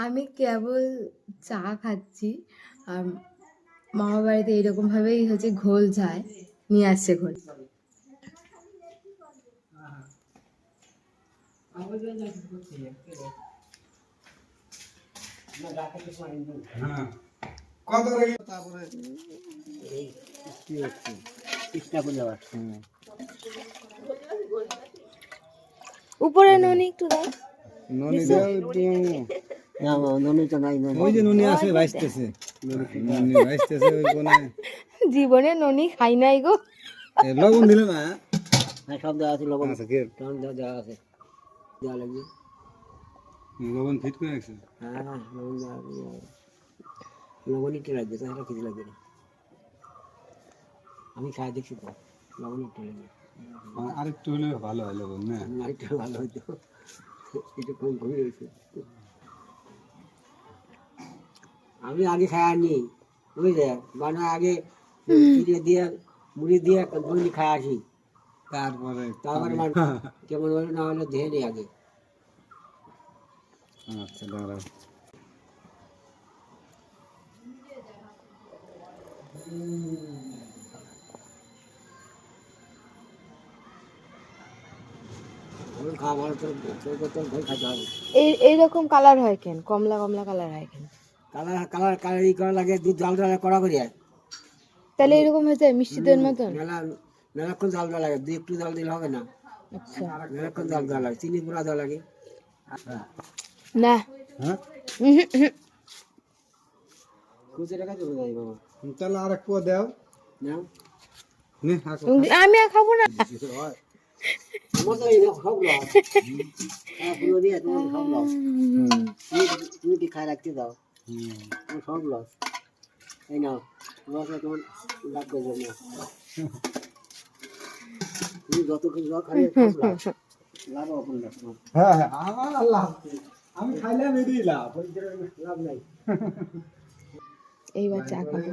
আমি কেবল চা খাচ্ছি আর মামা বাড়িতে এরকম ভাবেই হচ্ছে ঘোল যায় নিয়ে আসছে ঘোল। উপরে ননি একটু দাও। ননি দাও একটু। না ননি তো নাই। ওই যে ননি আছে ভাইস্তেছে। ননি ভাইস্তেছে ওই কোনায়। জীবনে ননি খাই নাই গো। লবণ দিলে না? হ্যাঁ সব দেওয়া আছে লবণ আছে। লবণ দেওয়া আছে। দেওয়া লাগবে। লবণ ফিট করে রাখছে। হ্যাঁ লবণ দেওয়া আছে। লবণ একটু লাগবে তাহলে কিছু লাগবে না। আমি খাই দেখছি তো লবণ একটু লাগবে। আরেকটু হলে ভালো হয় লবণ না? আরেকটু ভালো হইতো। একটু কম কমে গেছে। আমি আগে খাইনি বুঝলে মানে আগে চিড়ে দিয়ে মুড়ি দিয়ে দই খাই আসি তারপরে কেমন হলো না হলো ধেয়ে নিই আগে। আচ্ছা দাঁড়াও এইরকম কালার হয় কেন? কমলা কমলা কালার হয় কেন? কালার কালার কালার ই করা লাগে দুধ জাল জাল করা করি তাহলে এরকম হয়ে যায় মিষ্টি দইয়ের মতন? মেলাক্ষণ জাল দেওয়া লাগে দুই একটু জাল দিলে হবে না। আচ্ছা মেলাক্ষণ জাল দেওয়া লাগে চিনি পুরা দেওয়া লাগে না। হ্যাঁ খুঁজে রাখা চলে যাই বাবা তাহলে আর এক পোয়া দাও না আমি আর খাবো না। আমার তো এই সব লস পুরো দিয়ে তুমি সব লস তুমি কি খাই রাখতে দাও তোমার সব লস এই নাও লস তোমার লাগবে জন্য তুমি যত কিছু খাই সব লস লাভ আপন লাভ হ্যাঁ হ্যাঁ আমার লাভ আমি খাইলে মেরি লাভ লাভ নাই এইবার চা খাবো।